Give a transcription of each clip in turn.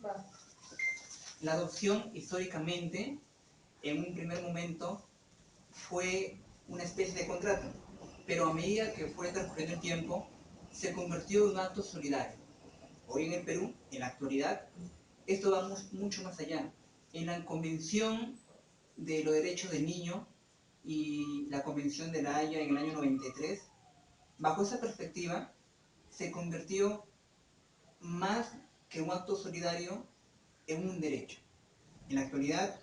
Va. La adopción históricamente, en un primer momento, fue una especie de contrato, pero a medida que fue transcurriendo el tiempo, se convirtió en un acto solidario. Hoy en el Perú, en la actualidad, esto va mucho más allá. En la Convención de los Derechos del Niño y la Convención de la Haya en el año 93, bajo esa perspectiva, se convirtió más que un acto solidario en un derecho. En la actualidad,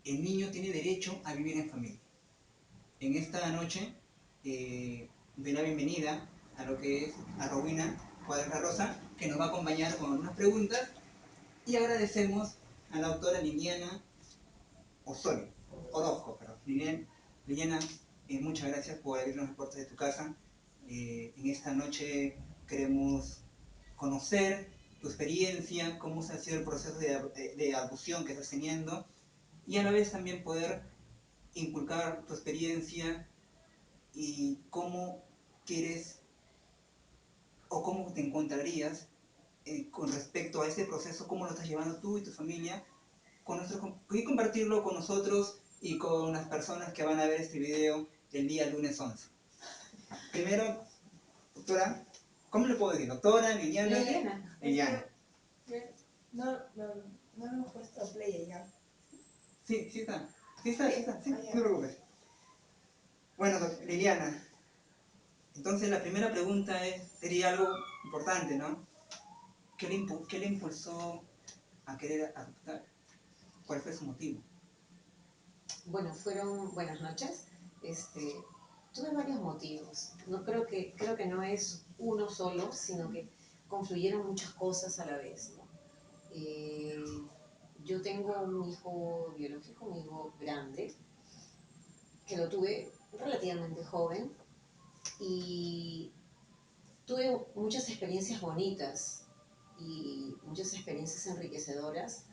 el niño tiene derecho a vivir en familia. En esta noche doy la bienvenida a lo que es a Rowena Cuadra Rosa, que nos va a acompañar con algunas preguntas, y agradecemos a la doctora Liliana Orozco. Liliana, muchas gracias por abrirnos las puertas de tu casa. En esta noche queremos conocer tu experiencia, cómo se ha sido el proceso de adopción que estás teniendo, y a la vez también poder inculcar tu experiencia y cómo quieres o cómo te encontrarías con respecto a este proceso, cómo lo estás llevando tú y tu familia, y compartirlo con nosotros y con las personas que van a ver este video el día lunes 11. Primero, doctora, ¿cómo le puedo decir? Doctora, Liliana. Liliana. No hemos puesto play ya. Sí, sí está. Sí, no te preocupes. Bueno, Liliana, entonces la primera pregunta sería algo importante, ¿no? ¿Qué le impulsó a querer adoptar? ¿Cuál fue su motivo? Bueno, fueron buenas noches. Tuve varios motivos. No creo que no es uno solo, sino que confluyeron muchas cosas a la vez, ¿no? Yo tengo un hijo biológico, un hijo grande, que lo tuve relativamente joven y tuve muchas experiencias bonitas y muchas experiencias enriquecedoras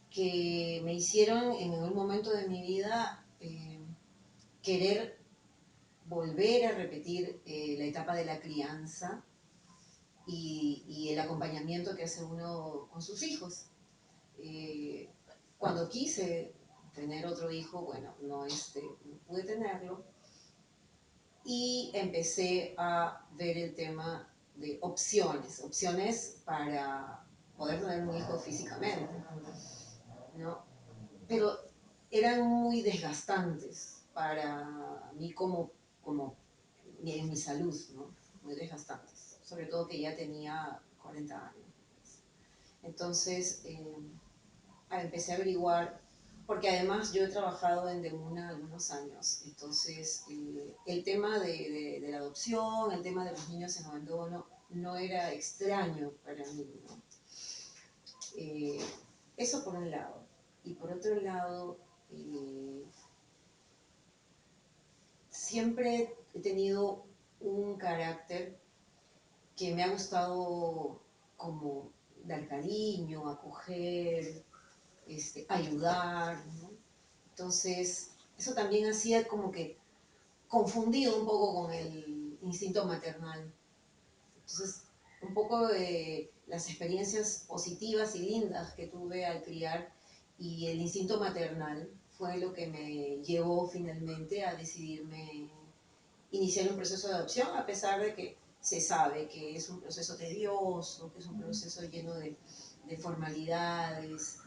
que me hicieron en un momento de mi vida querer volver a repetir la etapa de la crianza y el acompañamiento que hace uno con sus hijos. Cuando quise tener otro hijo, bueno, no pude tenerlo, y empecé a ver el tema de opciones para poder tener un hijo físicamente, ¿no? Pero eran muy desgastantes para mí como en mi salud, ¿no? Muy desgastantes, sobre todo que ya tenía 40 años. Entonces empecé a averiguar, porque además yo he trabajado en Demuna algunos años, entonces el tema de la adopción, el tema de los niños en abandono, no era extraño para mí, ¿no? Eso por un lado. Y por otro lado, siempre he tenido un carácter que me ha gustado como dar cariño, acoger, ayudar, ¿no? Entonces, eso también hacía como que confundido un poco con el instinto maternal. Entonces, un poco de las experiencias positivas y lindas que tuve al criar y el instinto maternal fue lo que me llevó finalmente a decidirme iniciar un proceso de adopción, a pesar de que se sabe que es un proceso tedioso, que es un proceso lleno de formalidades,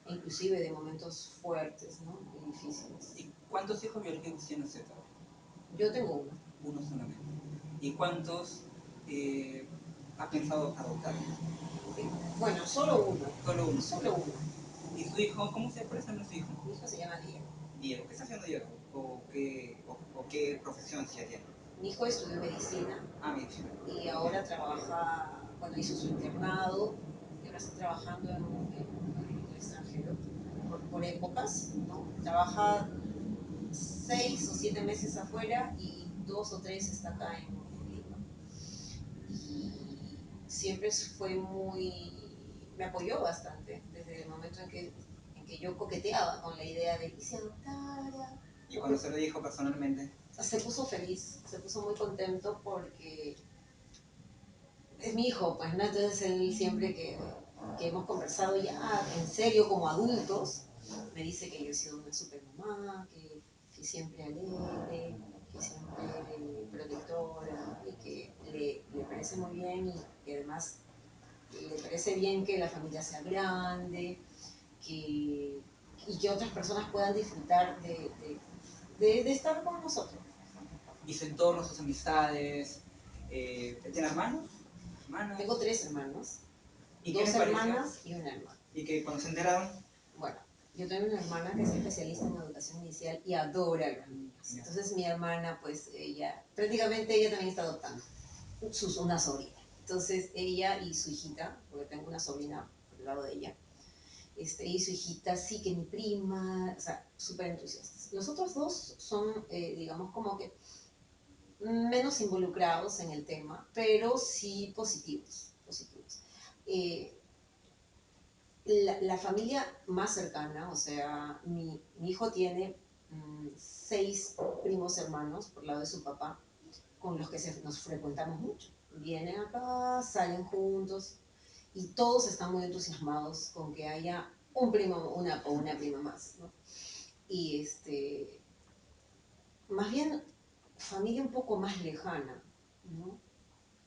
e inclusive de momentos fuertes, ¿no? Muy difíciles. ¿Y cuántos hijos biológicos tiene usted? Yo tengo uno. Uno solamente. ¿Y cuántos ha pensado adoptar? Bueno, solo uno. Solo uno. Solo uno. ¿Y su hijo? ¿Cómo se presenta su hijo? Mi hijo se llama Diego. Diego. ¿Qué está haciendo Diego? ¿O qué profesión ya tiene? Mi hijo estudió medicina. Medicina. Y ahora trabaja, bueno, hizo su internado y ahora está trabajando en el extranjero por épocas, ¿no? Trabaja 6 o 7 meses afuera y 2 o 3 está acá en Lima. Y siempre me apoyó bastante desde el momento en que yo coqueteaba con la idea de que se adoptara. ¿Y cuando se lo dijo personalmente? Se puso feliz, se puso muy contento porque es mi hijo, pues, ¿no? Entonces él siempre que que hemos conversado ya en serio como adultos, me dice que yo he sido una super mamá, que siempre alegre, que siempre protectora y que le parece muy bien y que además le parece bien que la familia sea grande, que, y que otras personas puedan disfrutar de estar con nosotros. Y su entorno, sus amistades. ¿Tiene hermanos? ¿Hermanas? Tengo 3 hermanos, ¿Y qué 2 les pareció? hermanas y una hermana. Y que cuando se enteraron, Bueno, yo tengo una hermana que es especialista en educación inicial y adora a los niños. Entonces mi hermana, pues prácticamente ella también está adoptando una sobrina. Entonces ella y su hijita, porque tengo una sobrina por el lado de ella, y su hijita sí que mi prima, o sea, súper entusiastas. Los otros dos son, digamos, como que menos involucrados en el tema, pero sí positivos, positivos. Eh, la familia más cercana, o sea, mi hijo tiene 6 primos hermanos por el lado de su papá, con los que nos frecuentamos mucho. Vienen acá, salen juntos y todos están muy entusiasmados con que haya un primo o una prima más, ¿no? Y más bien familia un poco más lejana, ¿no?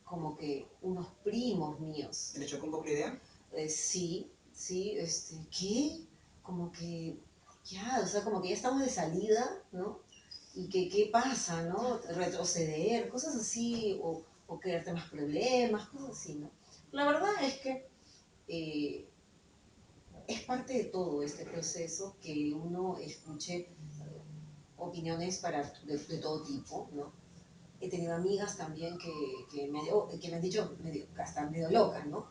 Como que unos primos míos. ¿le chocó un poco la idea? Sí, sí, ¿qué? Como que ya, o sea, como que ya estamos de salida, ¿no? Y que qué pasa, ¿no? Retroceder, cosas así, o crearte más problemas, cosas así, ¿no? La verdad es que eh, es parte de todo este proceso que uno escuche opiniones de todo tipo, ¿no? He tenido amigas también que me han dicho hasta medio locas, ¿no?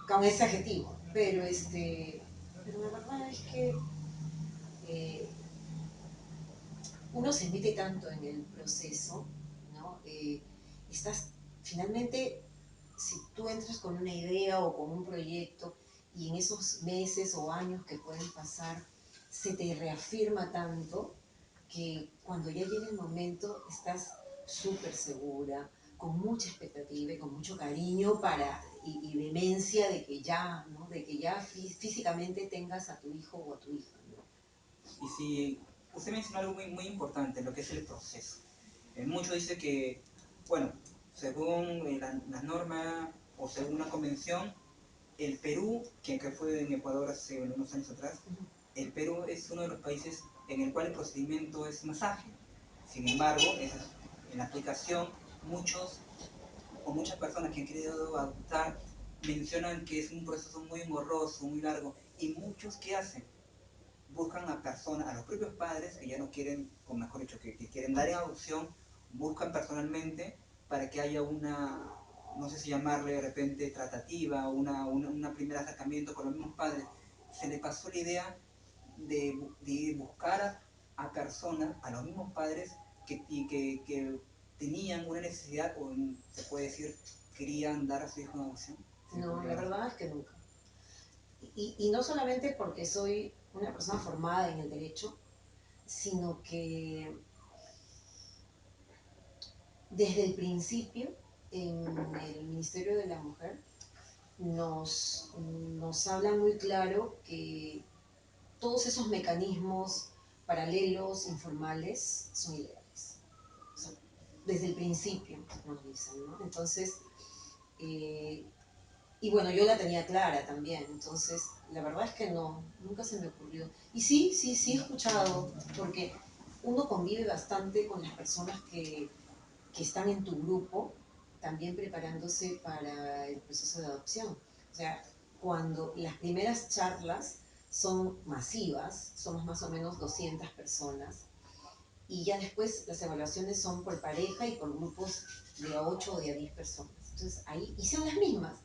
Con ese adjetivo. Pero la verdad es que eh, uno se mete tanto en el proceso, ¿no? Estás, finalmente, si tú entras con una idea o con un proyecto y en esos meses o años que pueden pasar, se te reafirma tanto que cuando ya llega el momento estás súper segura, con mucha expectativa y con mucho cariño y vehemencia de que ya, ¿no? De que ya físicamente tengas a tu hijo o a tu hija, ¿no? Y si usted mencionó algo muy importante, lo que es el proceso. Mucho dice que, bueno, según la norma o según una convención, el Perú, que fue en Ecuador hace unos años atrás, el Perú es uno de los países en el cual el procedimiento es más ágil. Sin embargo, en la aplicación, muchas personas que han querido adoptar mencionan que es un proceso muy engorroso, muy largo, y muchos ¿qué hacen? Buscan a personas, a los propios padres que ya no quieren, o mejor dicho, que quieren dar en adopción, buscan personalmente para que haya una, no sé si llamarle de repente tratativa, una primer acercamiento con los mismos padres. Se le pasó la idea de buscar a personas, a los mismos padres que tenían una necesidad o se puede decir querían dar a su hijo en adopción. No, la verdad es que nunca. Y no solamente porque soy una persona formada en el derecho, sino que desde el principio en el Ministerio de la Mujer nos habla muy claro que todos esos mecanismos paralelos, informales, son ilegales. O sea, desde el principio nos dicen, ¿no? Entonces, y bueno, yo la tenía clara también, entonces la verdad es que no, nunca se me ocurrió. Y sí he escuchado, porque uno convive bastante con las personas que están en tu grupo, también preparándose para el proceso de adopción. O sea, cuando las primeras charlas son masivas, somos más o menos 200 personas, y ya después las evaluaciones son por pareja y por grupos de a 8 o de a 10 personas. Entonces ahí, y son las mismas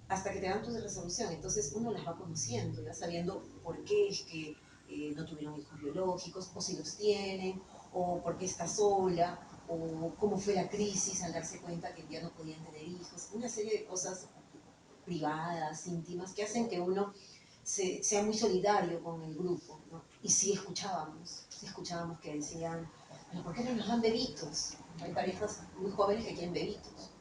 hasta que te dan tu resolución. Entonces uno las va conociendo y va sabiendo por qué es que no tuvieron hijos biológicos, o si los tienen, o por qué está sola, o cómo fue la crisis al darse cuenta que ya no podían tener hijos. Una serie de cosas privadas, íntimas, que hacen que uno sea muy solidario con el grupo, ¿no? Y sí escuchábamos que decían, pero ¿por qué no nos dan bebitos? Hay parejas muy jóvenes que quieren bebitos.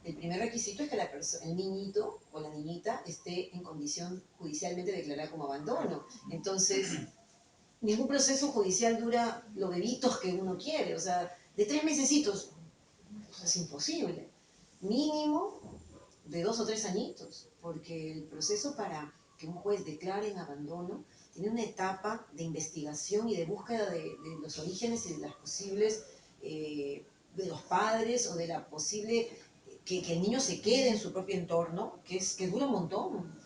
Y el primer requisito es que el niñito o la niñita esté en condición judicialmente declarada como abandono. Entonces, ningún proceso judicial dura los bebitos que uno quiere, o sea, de 3 mesecitos, pues es imposible. Mínimo de 2 o 3 añitos, porque el proceso para que un juez declare en abandono tiene una etapa de investigación y de búsqueda de los orígenes y de las posibles, de los padres o de la posible, que el niño se quede en su propio entorno, que dura un montón.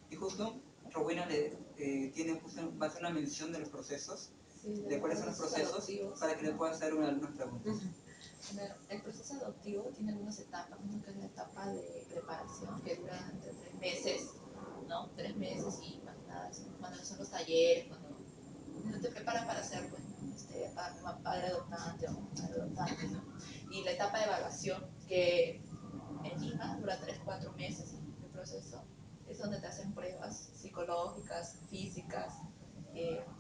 Y justo Rowena va a hacer una mención de los procesos, Sí, de cuáles son los procesos, adoptivos. para que le pueda hacer algunas preguntas. Bueno, el proceso adoptivo tiene algunas etapas. Una que es la etapa de preparación, que dura entre 3 meses, ¿no? 3 meses y más que nada, cuando son los talleres, cuando te preparan para ser pues, padre adoptante o madre adoptante, ¿no? Y la etapa de evaluación, que en Lima dura 3 o 4 meses el proceso, es donde te hacen pruebas psicológicas, físicas,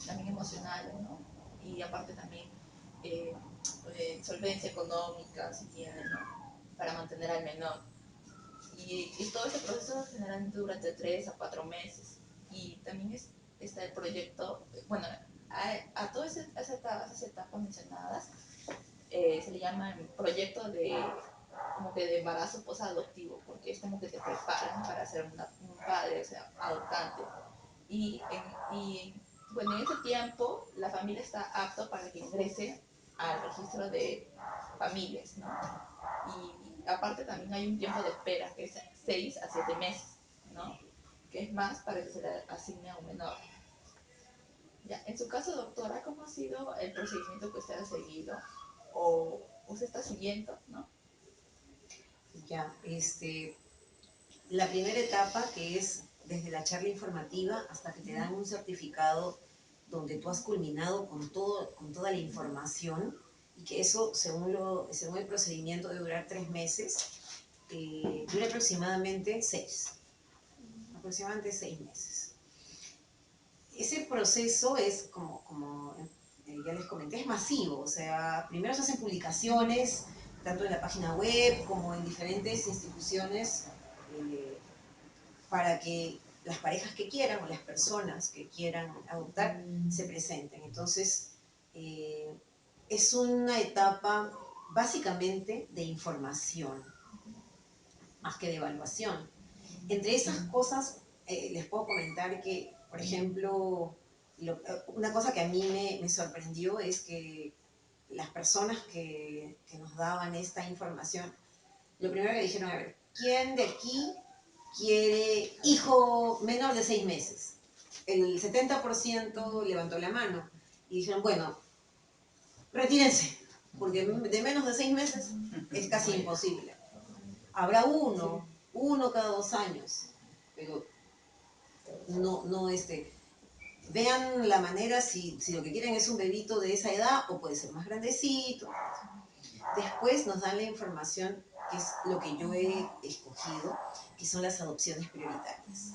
también emocionales, ¿no? Y aparte también solvencia económica, si tienen, ¿no? Para mantener al menor. Y todo ese proceso generalmente dura entre 3 a 4 meses. Y también está el proyecto, bueno, a todas esas etapas mencionadas se le llama proyecto como que de embarazo posadoptivo, porque es como que te preparan para ser un padre, o sea, adoptante. Y bueno, en ese tiempo la familia está apta para que ingrese al registro de familias, ¿no? Y aparte también hay un tiempo de espera, que es 6 a 7 meses, ¿no? Que es más para que se le asigne a un menor. Ya, en su caso, doctora, ¿cómo ha sido el procedimiento que usted ha seguido? ¿O usted está siguiendo, no? Ya, la primera etapa, que es desde la charla informativa hasta que te dan un certificado donde tú has culminado con toda la información, y que eso, según el procedimiento, debe durar 3 meses, dura aproximadamente 6 meses. Ese proceso es como ya les comenté, es masivo, o sea, primero se hacen publicaciones, tanto en la página web como en diferentes instituciones, para que las parejas que quieran o las personas que quieran adoptar se presenten. Entonces, es una etapa básicamente de información, más que de evaluación. Entre esas cosas, les puedo comentar que, por ejemplo, una cosa que a mí me sorprendió es que las personas que nos daban esta información, lo primero que dijeron, a ver, ¿quién de aquí quiere hijo menor de 6 meses? El 70% levantó la mano y dijeron, bueno, retírense, porque de menos de 6 meses es casi imposible. Habrá uno cada 2 años, pero no vean la manera si lo que quieren es un bebito de esa edad o puede ser más grandecito. Después nos dan la información, que es lo que yo he escogido, que son las adopciones prioritarias.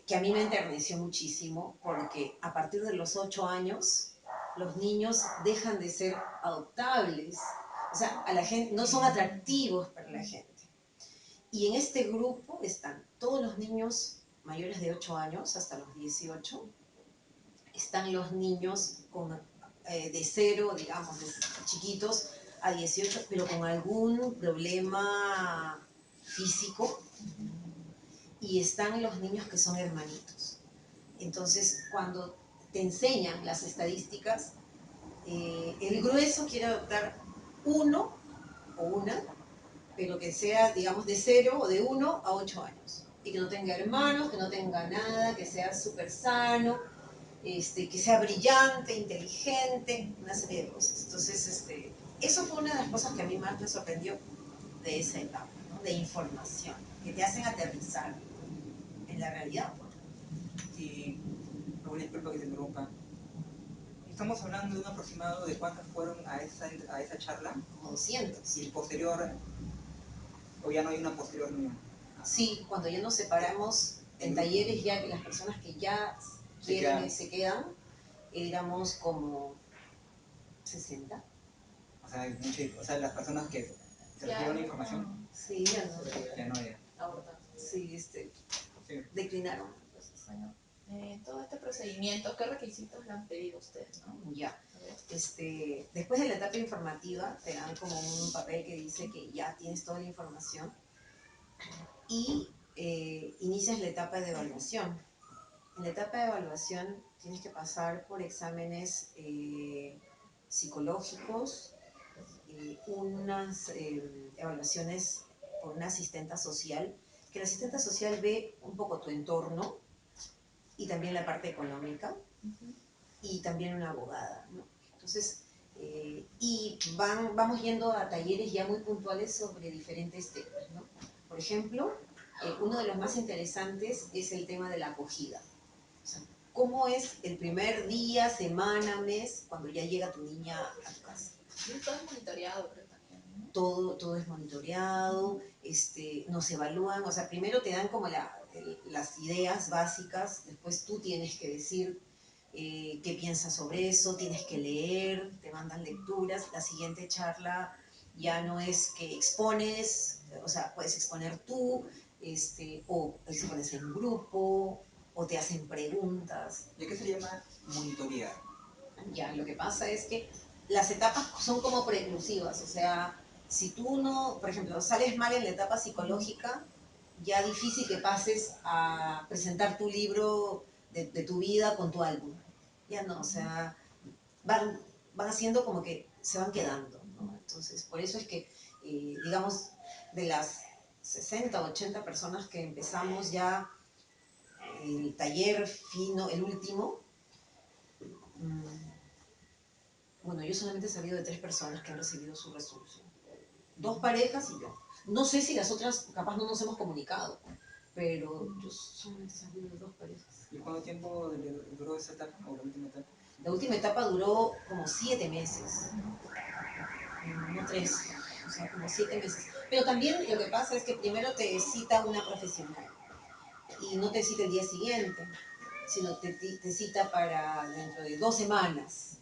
Que a mí me enterneció muchísimo porque a partir de los 8 años los niños dejan de ser adoptables, o sea, a la gente no son atractivos para la gente. Y en este grupo están todos los niños mayores de 8 años hasta los 18, están los niños de 0, digamos, de chiquitos a 18, pero con algún problema físico, y están los niños que son hermanitos. Entonces, cuando te enseñan las estadísticas, el grueso quiere adoptar uno o una, pero que sea, digamos, de 0 o de 1 a 8 años. Y que no tenga hermanos, que no tenga nada, que sea súper sano, que sea brillante, inteligente, una serie de cosas. Entonces, eso fue una de las cosas que a mí más me sorprendió de esa etapa, ¿no? De información, que te hacen aterrizar en la realidad. Y, Raúl, disculpa que te interrumpa. Estamos hablando de un aproximado de cuántas fueron a esa charla. Como 200. Y posterior, o ya no hay una posterior reunión. Sí, cuando ya nos separamos en talleres, ya las personas que ya quieren se quedan, éramos como 60. O sea, las personas que ¿Te refiero la información? Sí, ya no. Ya no, ya. Abortar. Sí, Sí. declinaron. Entonces, Bueno, todo este procedimiento, ¿qué requisitos le han pedido ustedes, no? ya. A ver. Después de la etapa informativa, te dan como un papel que dice que ya tienes toda la información y inicias la etapa de evaluación. En la etapa de evaluación tienes que pasar por exámenes psicológicos, unas evaluaciones por una asistenta social, que la asistenta social ve un poco tu entorno y también la parte económica y también una abogada, ¿no? Entonces, vamos yendo a talleres ya muy puntuales sobre diferentes temas, ¿no? Por ejemplo, uno de los más interesantes es el tema de la acogida. O sea, ¿cómo es el primer día, semana, mes, cuando ya llega tu niña a tu casa? Y todo es monitoreado, creo también, ¿no? Todo es monitoreado, nos evalúan, o sea, primero te dan como las ideas básicas, después tú tienes que decir qué piensas sobre eso, tienes que leer, te mandan lecturas, la siguiente charla ya no es que expones, o sea, puedes exponer tú, o expones en grupo, o te hacen preguntas. ¿Y qué se llama monitorear? Ya, lo que pasa es que las etapas son como preclusivas, o sea, si tú no, por ejemplo, sales mal en la etapa psicológica, ya difícil que pases a presentar tu libro de tu vida con tu álbum. Ya no, o sea, van haciendo como que se van quedando, ¿no? Entonces, por eso es que, digamos, de las 60 o 80 personas que empezamos ya el taller fino, el último, bueno, yo solamente he sabido de 3 personas que han recibido su resolución. 2 parejas y yo. No sé si las otras, capaz no nos hemos comunicado, pero yo solamente he sabido de 2 parejas. ¿Y cuánto tiempo duró esa etapa o la última etapa? La última etapa duró como 7 meses, no 3, o sea, como 7 meses. Pero también lo que pasa es que primero te cita una profesional y no te cita el día siguiente, sino te cita para dentro de 2 semanas.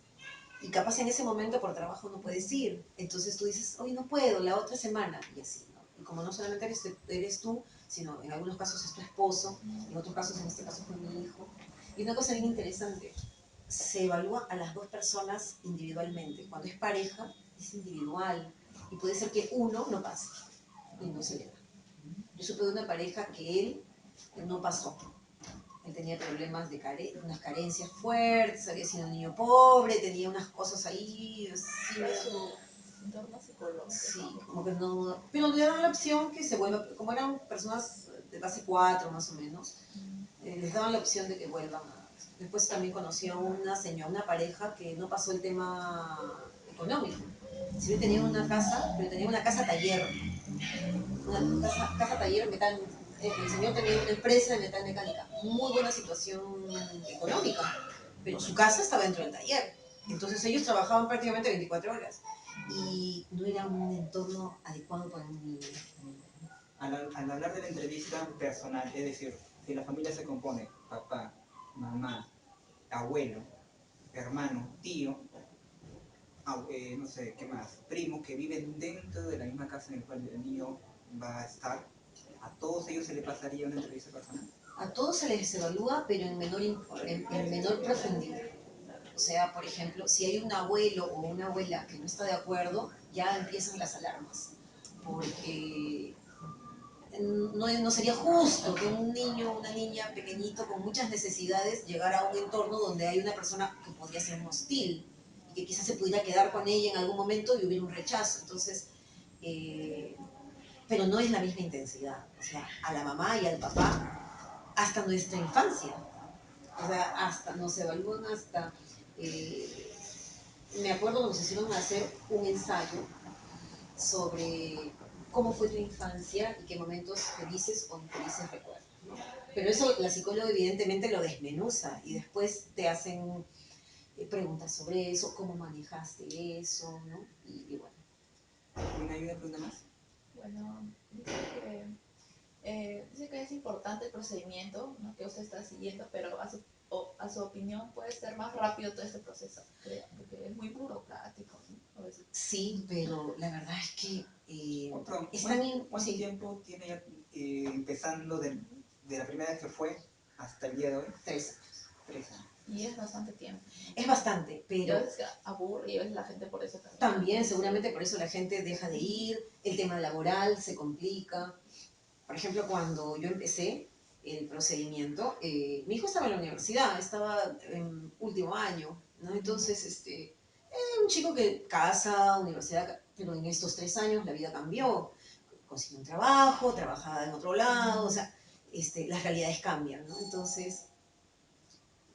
Y capaz en ese momento por trabajo no puedes ir. Entonces tú dices, hoy no puedo, la otra semana. Y así, ¿no? Y como no solamente eres tú, sino en algunos casos es tu esposo, en otros casos, en este caso fue mi hijo. Y una cosa bien interesante, se evalúa a las 2 personas individualmente. Cuando es pareja, es individual. Y puede ser que uno no pase y no se le da. Yo supe de una pareja que él no pasó. Él tenía problemas de unas carencias fuertes, había sido un niño pobre, tenía unas cosas ahí, así, Su entorno psicológico. sí, como que no, pero le daban la opción que se vuelva, como eran personas de base 4 más o menos, les daban la opción de que vuelvan después también conocí a una señora, una pareja que no pasó el tema económico. Sí, tenía una casa, pero tenía una casa taller, una casa taller metal. El señor tenía una empresa de metal mecánica, muy buena situación económica, pero su casa estaba dentro del taller. Entonces ellos trabajaban prácticamente 24 horas y no era un entorno adecuado para un niño. Al hablar de la entrevista personal, es decir, si la familia se compone, papá, mamá, abuelo, hermano, tío, no sé, ¿qué más? Primos que viven dentro de la misma casa en la cual el niño va a estar, ¿a todos ellos se le pasaría una entrevista personal? A todos se les evalúa, pero en menor profundidad. O sea, por ejemplo, si hay un abuelo o una abuela que no está de acuerdo, ya empiezan las alarmas. Porque no sería justo que un niño o una niña pequeñito con muchas necesidades llegara a un entorno donde hay una persona que podría ser un hostil y que quizás se pudiera quedar con ella en algún momento y hubiera un rechazo. Entonces, pero no es la misma intensidad. O sea, a la mamá y al papá hasta nuestra infancia. O sea, hasta nos evalúan hasta... me acuerdo cuando nos hicieron hacer un ensayo sobre cómo fue tu infancia y qué momentos felices o infelices recuerdas, ¿no? Pero eso la psicóloga evidentemente lo desmenuza y después te hacen preguntas sobre eso, cómo manejaste eso, ¿no? Y bueno. ¿Hay una pregunta más? Bueno, dice que es importante el procedimiento, ¿no?, que usted está siguiendo, pero a su opinión puede ser más rápido todo este proceso, creo, porque es muy burocrático, ¿no? A veces. Sí, pero la verdad es que Perdón, Están ¿cuánto sí, tiempo tiene ya empezando de la primera vez que fue hasta el día de hoy? 3 años. 3 años. Y es bastante tiempo. Es bastante, Y a pero veces aburre y a veces la gente por eso también. también seguramente por eso la gente deja de ir, el tema laboral se complica. Por ejemplo, cuando yo empecé el procedimiento, mi hijo estaba en la universidad, estaba en último año, ¿no? Entonces, un chico que casa, universidad, pero en estos 3 años la vida cambió. Consiguió un trabajo, trabajaba en otro lado, o sea, las realidades cambian, ¿no? Entonces,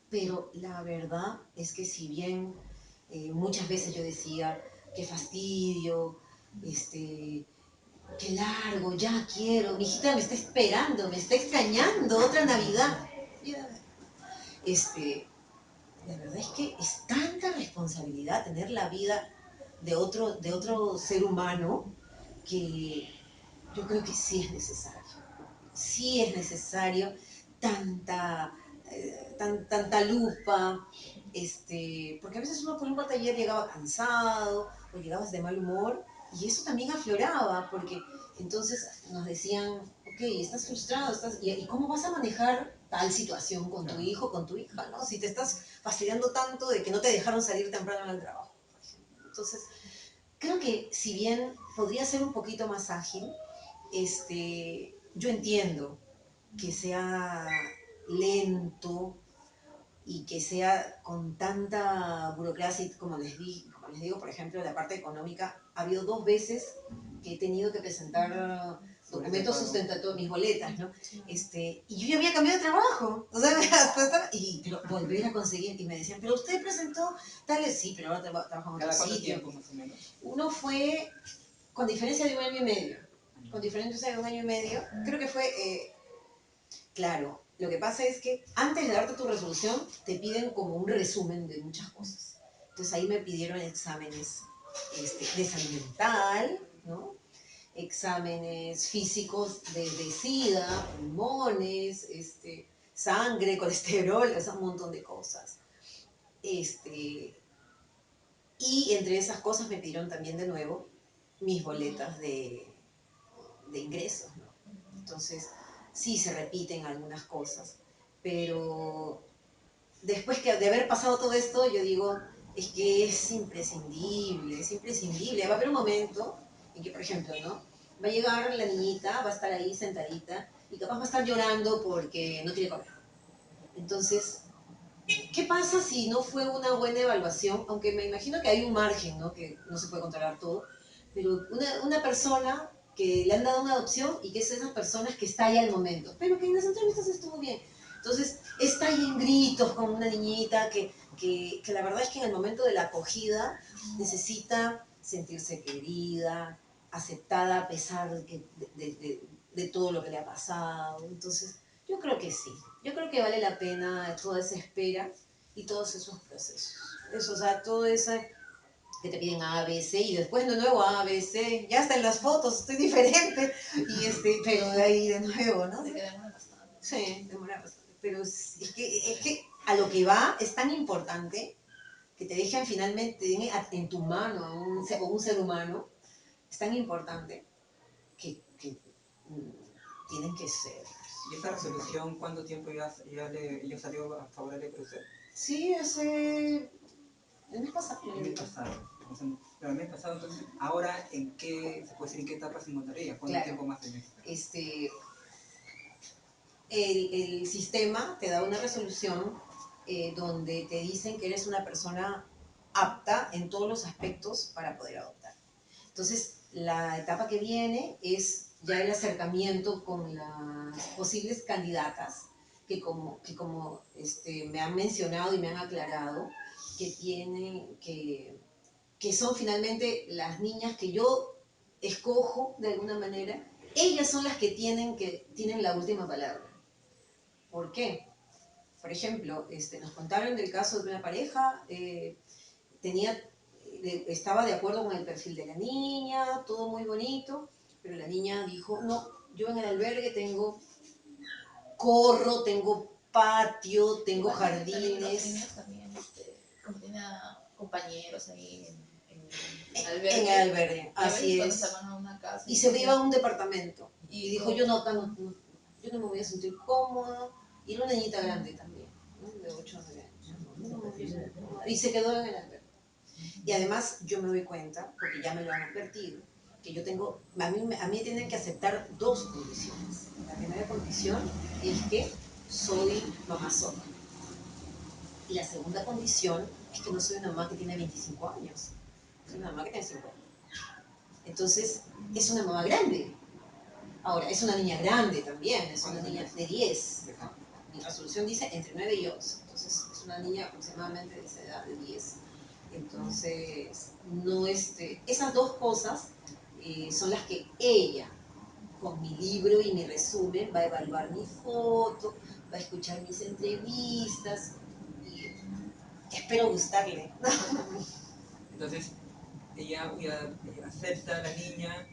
pero la verdad es que si bien muchas veces yo decía, qué fastidio, qué largo, ya quiero, mi hijita me está esperando, me está extrañando, otra Navidad. Ya, la verdad es que es tanta responsabilidad tener la vida de otro ser humano que yo creo que sí es necesario. Sí es necesario tanta, tanta lupa, porque a veces uno por un taller llegaba cansado o llegabas de mal humor y eso también afloraba, porque entonces nos decían, ok, estás frustrado, ¿y cómo vas a manejar tal situación con tu hijo, con tu hija, ¿no? Si te estás fastidiando tanto de que no te dejaron salir temprano al trabajo, por ejemplo. Entonces, creo que si bien podría ser un poquito más ágil, yo entiendo que sea lento y que sea con tanta burocracia, como les digo, por ejemplo, la parte económica, ha habido 2 veces que he tenido que presentar documentos sustentatorios, mis boletas, ¿no? Y yo ya había cambiado de trabajo, o sea, pero volver a conseguir, y me decían, pero usted presentó tales, sí, pero ahora trabajo en otro ¿Cada cuánto sitio. tiempo más o menos? Uno fue con diferencia de 1 año y medio, con diferencia de 1 año y medio, creo que fue, claro, lo que pasa es que antes de darte tu resolución te piden como un resumen de muchas cosas. Entonces ahí me pidieron exámenes de salud mental, ¿no? Exámenes físicos de SIDA, pulmones, sangre, colesterol, o sea, un montón de cosas. Y entre esas cosas me pidieron también de nuevo mis boletas de ingresos, ¿no? Entonces, sí se repiten algunas cosas, pero después de haber pasado todo esto, yo digo, es que es imprescindible, es imprescindible. Va a haber un momento en que, por ejemplo, ¿no? Va a llegar la niñita, va a estar ahí sentadita y capaz va a estar llorando porque no quiere comer. Entonces, ¿qué pasa si no fue una buena evaluación? Aunque me imagino que hay un margen, ¿no? Que no se puede controlar todo, pero una persona que le han dado una adopción y que es de esas personas que está ahí al momento, pero que en las entrevistas estuvo bien. Entonces, está ahí en gritos con una niñita que la verdad es que en el momento de la acogida necesita sentirse querida, aceptada a pesar de todo lo que le ha pasado. Entonces, yo creo que sí. Yo creo que vale la pena toda esa espera y todos esos procesos. Eso, o sea, todo eso que te piden A, B, C y después de nuevo A, B, C. Ya hasta en las fotos estoy diferente. Pero de ahí de nuevo, ¿no? Se que demora bastante. Sí, demora bastante. Pero es que a lo que va es tan importante que te dejen finalmente en tu mano a un ser humano. Es tan importante que tienen que ser. ¿Y esta resolución cuánto tiempo ya salió favorable para usted? Sí, el mes pasado. El mes pasado. Pero el mes pasado, entonces, ahora, ¿en qué, se puede decir, en qué etapa se encontraría? ¿Cuánto tiempo más se necesita? El sistema te da una resolución donde te dicen que eres una persona apta en todos los aspectos para poder adoptar. Entonces, la etapa que viene es ya el acercamiento con las posibles candidatas que como me han mencionado y me han aclarado, que son finalmente las niñas que yo escojo de alguna manera. Ellas son las que tienen la última palabra. ¿Por qué? Por ejemplo, nos contaron del caso de una pareja, estaba de acuerdo con el perfil de la niña, todo muy bonito, pero la niña dijo, no, yo en el albergue corro, tengo patio, tengo Igual jardines. Los niños también, como tienen compañeros ahí en el albergue. En el albergue, Y a veces así cuando es. se van a una casa casa. Y se iba a un departamento. Y dijo, yo no, acá yo no me voy a sentir cómodo. Y era una niñita grande también, ¿no? De 8 o 9 años. Y se quedó en el albergue. Y además yo me doy cuenta, porque ya me lo han advertido, que yo tengo, a mí tienen que aceptar dos condiciones. La primera condición es que soy mamá sola. Y la segunda condición es que no soy una mamá que tiene 25 años. Soy una mamá que tiene 50. Entonces, es una mamá grande. Ahora, es una niña grande también, es una niña de 10. Mi resolución dice entre 9 y 11. Entonces, es una niña aproximadamente de esa edad, de 10. Entonces, no esas dos cosas son las que ella, con mi libro y mi resumen, va a evaluar mi foto, va a escuchar mis entrevistas y espero gustarle. Entonces, ella acepta a la niña,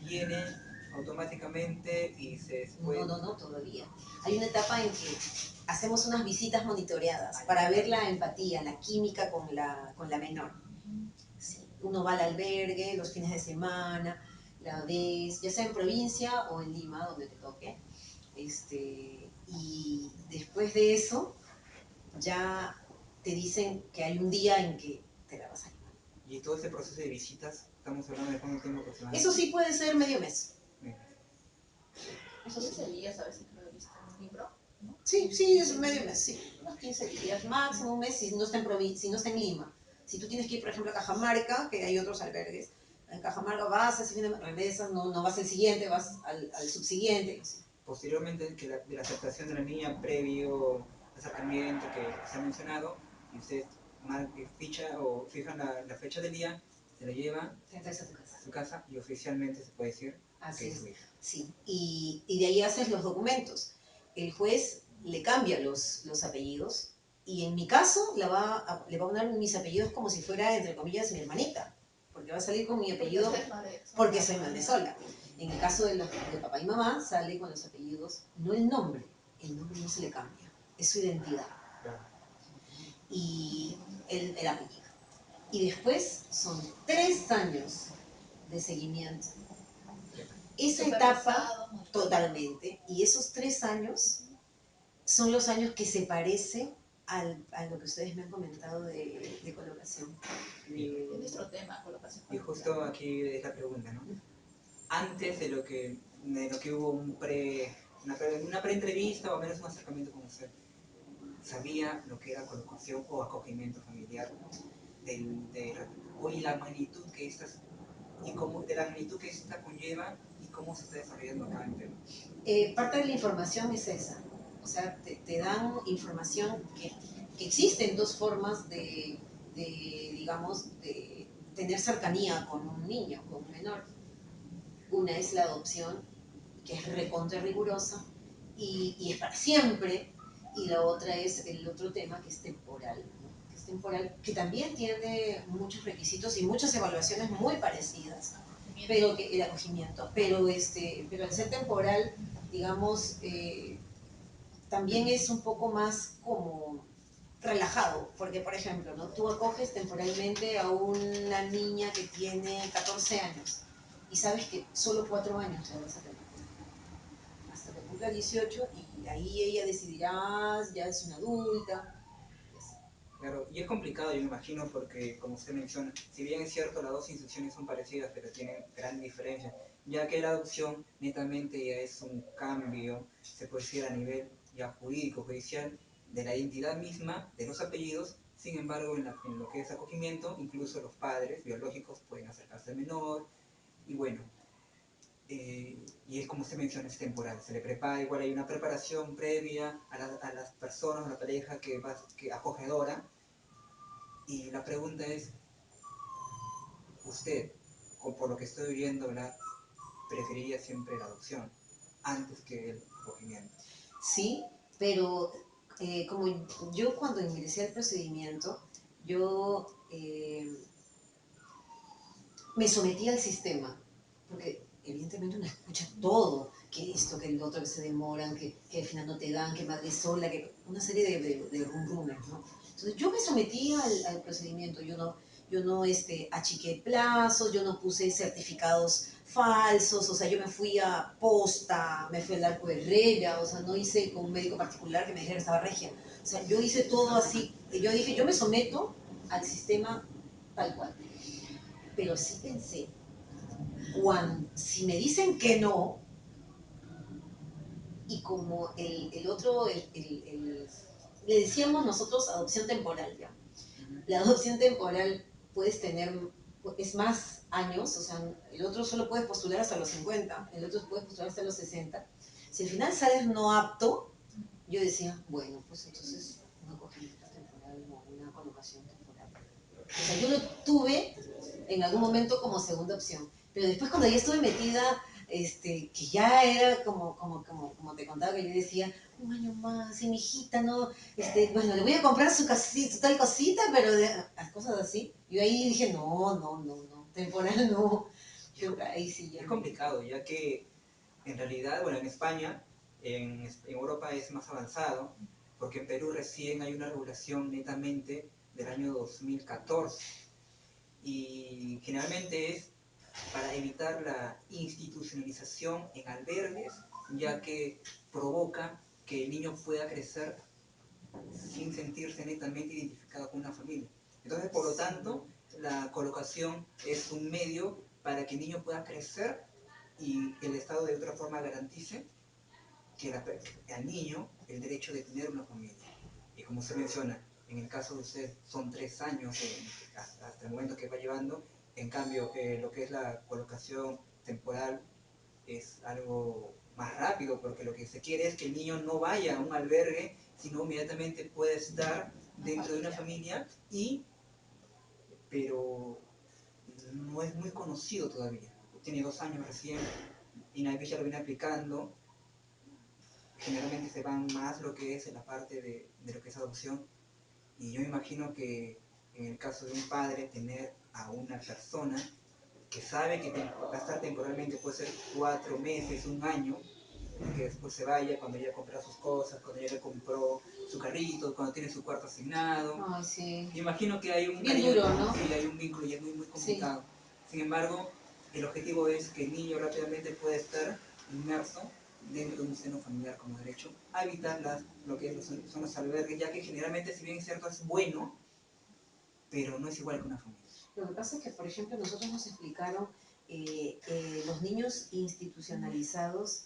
viene automáticamente y se puede... No, todavía. Hay una etapa en que hacemos unas visitas monitoreadas para ver la empatía, la química con la menor. Sí, uno va al albergue los fines de semana, la ves, ya sea en provincia o en Lima, donde te toque. Y después de eso, ya te dicen que hay un día en que te la vas a llevar. Y todo ese proceso de visitas, estamos hablando de cuánto tiempo aproximadamente. Eso sí puede ser medio mes. Eso 15 días, a veces lo he visto en un libro, ¿no? Sí, es medio mes, sí. Unos 15 días, máximo un mes si no está en si no está en Lima. Si tú tienes que ir, por ejemplo, a Cajamarca, que hay otros albergues, en Cajamarca vas, ese fin de regresas, no vas el siguiente, vas al subsiguiente. Posteriormente, de la aceptación de la niña previo acercamiento que se ha mencionado, y usted ficha o fijan la fecha del día, se la lleva a su casa y oficialmente se puede decir Así que es. es su hija. Sí, y de ahí haces los documentos. El juez le cambia los apellidos y en mi caso le va a poner mis apellidos como si fuera, entre comillas, mi hermanita, porque va a salir con mi apellido porque soy madre sola. En el caso de papá y mamá sale con los apellidos, no el nombre no se le cambia, es su identidad y el apellido. Y después son 3 años de seguimiento. Esa etapa, totalmente, y esos 3 años son los años que se parece a lo que ustedes me han comentado de colocación. Es nuestro tema, colocación. Y justo aquí es la pregunta, ¿no? Antes de lo que hubo una pre-entrevista o al menos un acercamiento con usted, ¿sabía lo que era colocación o acogimiento familiar? Hoy la magnitud que estas y cómo, de la magnitud que esta conlleva y cómo se está desarrollando acá en Perú. Parte de la información es esa. O sea, te dan información que existen dos formas digamos, de tener cercanía con un niño, con un menor. Una es la adopción, que es recontra rigurosa y es para siempre. Y la otra es el otro tema que es temporal, ¿no? Que es temporal, que también tiene muchos requisitos y muchas evaluaciones muy parecidas, pero que el acogimiento, pero al ser temporal, digamos, también es un poco más como relajado, porque por ejemplo, ¿no? Tú acoges temporalmente a una niña que tiene 14 años y sabes que solo 4 años la vas a tener hasta que cumpla 18 y ahí ella decidirá, ya es una adulta. Claro, y es complicado, yo me imagino, porque como usted menciona, si bien es cierto, las dos instituciones son parecidas, pero tienen gran diferencia, ya que la adopción netamente ya es un cambio, se puede decir a nivel ya jurídico, judicial, de la identidad misma, de los apellidos. Sin embargo, en lo que es acogimiento, incluso los padres biológicos pueden acercarse al menor, y bueno, y es como usted menciona, es temporal, se le prepara, igual hay una preparación previa a las personas, a la pareja que acogedora, y la pregunta es, usted, o por lo que estoy oyendo hablar, preferiría siempre la adopción antes que el acogimiento. Sí, pero como yo cuando ingresé al procedimiento, yo me sometí al sistema, porque evidentemente uno escucha todo, que esto, que el otro, que se demoran, que al final no te dan, que madre sola, que una serie de rumores, ¿no? Entonces yo me sometí al procedimiento, yo no achiqué plazos, yo no puse certificados falsos, o sea, yo me fui a Posta, me fui al Arco de Herrera, o sea, no hice con un médico particular que me dijera que estaba regia. O sea, yo hice todo así. Y yo dije, yo me someto al sistema tal cual. Pero sí pensé, si me dicen que no, y como el otro, le decíamos nosotros adopción temporal, ¿ya? La adopción temporal puedes tener, es más años, o sea, el otro solo puedes postular hasta los 50, el otro puedes postular hasta los 60. Si al final sales no apto, yo decía, bueno, pues entonces un acogimiento temporal o una colocación temporal. O sea, yo lo tuve en algún momento como segunda opción, pero después cuando ya estuve metida, que ya era como te contaba, que yo decía, un año más, y mi hijita, no, bueno, le voy a comprar su casita, su tal cosita, pero cosas así. Yo ahí dije, no, temporal no. Yo ahí sí ya. Es complicado, ya que en realidad, bueno, en España, en Europa es más avanzado, porque en Perú recién hay una regulación netamente del año 2014 y generalmente es para evitar la institucionalización en albergues, ya que provoca que el niño pueda crecer sin sentirse netamente identificado con una familia. Entonces, por lo tanto, la colocación es un medio para que el niño pueda crecer y el Estado de otra forma garantice que al niño el derecho de tener una familia. Y como usted menciona, en el caso de usted son 3 años hasta el momento que va llevando, en cambio lo que es la colocación temporal es algo más rápido, porque lo que se quiere es que el niño no vaya a un albergue, sino inmediatamente puede estar dentro de una familia, pero no es muy conocido todavía. Tiene 2 años recién, y nadie ya lo viene aplicando. Generalmente se van más lo que es en la parte de lo que es adopción, y yo me imagino que en el caso de un padre tener a una persona que sabe que va a estar temporalmente, puede ser 4 meses, un año, que después se vaya cuando ya compró sus cosas, cuando ya le compró su carrito, cuando tiene su cuarto asignado. Ay, sí. Me imagino que hay un Bien duro, ¿no? sí, hay un vínculo y es muy, muy complicado. Sí. Sin embargo, el objetivo es que el niño rápidamente pueda estar inmerso dentro de un seno familiar como derecho, a evitar lo que son los albergues, ya que generalmente, si bien es cierto, es bueno, pero no es igual que una familia. Lo que pasa es que, por ejemplo, nosotros nos explicaron, los niños institucionalizados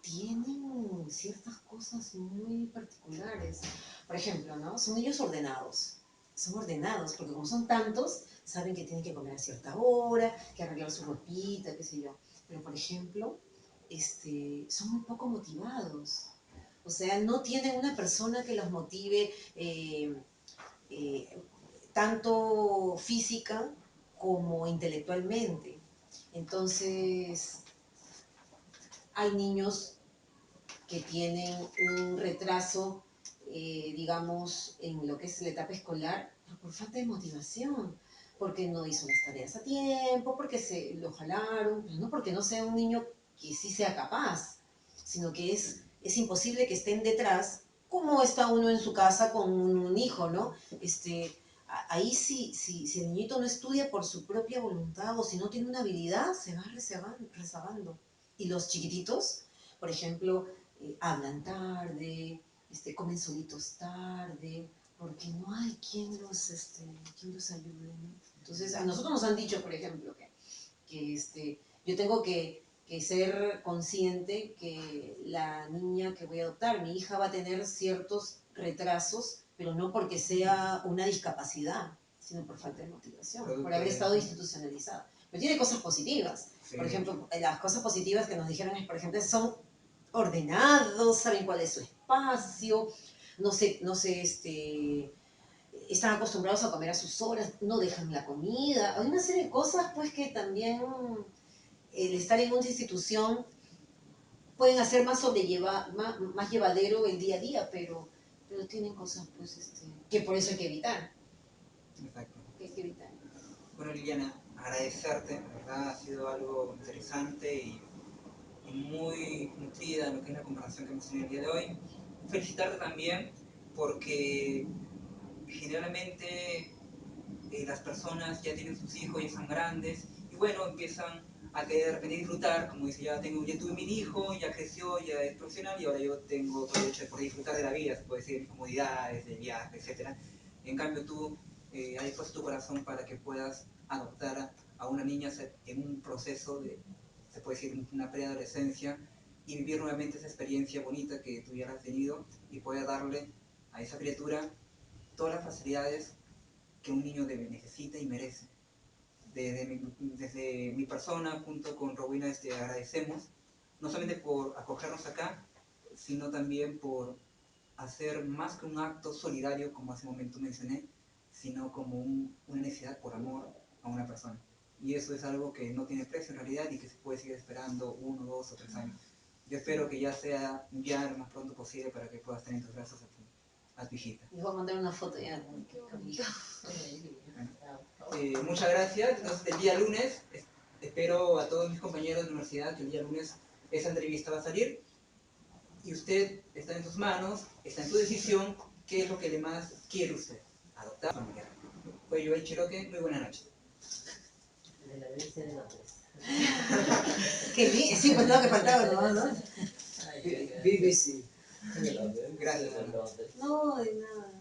tienen ciertas cosas muy particulares. Por ejemplo, ¿no? Son niños ordenados. Son ordenados, porque como son tantos, saben que tienen que comer a cierta hora, que arreglar su ropita, qué sé yo. Pero, por ejemplo, son muy poco motivados. O sea, no tienen una persona que los motive eh, tanto física como intelectualmente. Entonces, hay niños que tienen un retraso, digamos, en lo que es la etapa escolar, por falta de motivación, porque no hizo las tareas a tiempo, porque se lo jalaron, pues no porque no sea un niño que sí sea capaz, sino que es imposible que estén detrás, como está uno en su casa con un hijo, ¿no? Ahí sí, si el niñito no estudia por su propia voluntad o si no tiene una habilidad, se va rezagando. Y los chiquititos, por ejemplo, hablan tarde, comen solitos tarde, porque no hay quien los ayude, ¿no? Entonces, a nosotros nos han dicho, por ejemplo, que yo tengo que ser consciente que la niña que voy a adoptar, mi hija, va a tener ciertos retrasos, pero no porque sea una discapacidad, sino por falta de motivación, por haber estado institucionalizada. Pero tiene cosas positivas. Sí. Por ejemplo, las cosas positivas que nos dijeron es, por ejemplo, son ordenados, saben cuál es su espacio, están acostumbrados a comer a sus horas, no dejan la comida. Hay una serie de cosas pues que también el estar en una institución pueden hacer más llevadero el día a día, pero tienen cosas pues que por eso hay que evitar. Exacto. Que hay que evitar. Bueno, Liliana, agradecerte, la verdad ha sido algo interesante y muy nutrida lo que es la conversación que hemos tenido el día de hoy. Felicitarte también porque generalmente las personas ya tienen sus hijos, ya son grandes y bueno, empiezan a querer de repente disfrutar, como dice, ya tuve mi hijo, ya creció, ya es profesional y ahora yo tengo todo el derecho de poder disfrutar de la vida, se puede decir, de mis comodidades, de viaje, etc. En cambio tú has dispuesto tu corazón para que puedas adoptar a una niña en un proceso de, se puede decir, una preadolescencia y vivir nuevamente esa experiencia bonita que tú ya has tenido y poder darle a esa criatura todas las facilidades que un niño necesita y merece. Desde mi persona, junto con Rowena, agradecemos, no solamente por acogernos acá, sino también por hacer más que un acto solidario, como hace un momento mencioné, sino como una necesidad por amor a una persona. Y eso es algo que no tiene precio en realidad y que se puede seguir esperando 1, 2 o 3 años. Yo espero que ya sea ya lo más pronto posible para que puedas tener en tus brazos a tu hijita. Les voy a mandar una foto ya. Muchas gracias. Entonces, el día lunes, espero a todos mis compañeros de la universidad que el día lunes esa entrevista va a salir y usted está en sus manos, está en su decisión, qué es lo que más quiere usted, adoptar o familiar. Pues yo, Cherokee, muy buenas noches. De la BBC de Londres. Qué bien, sí, pues no, que faltaba, ¿no? BBC. Gracias. No, de nada.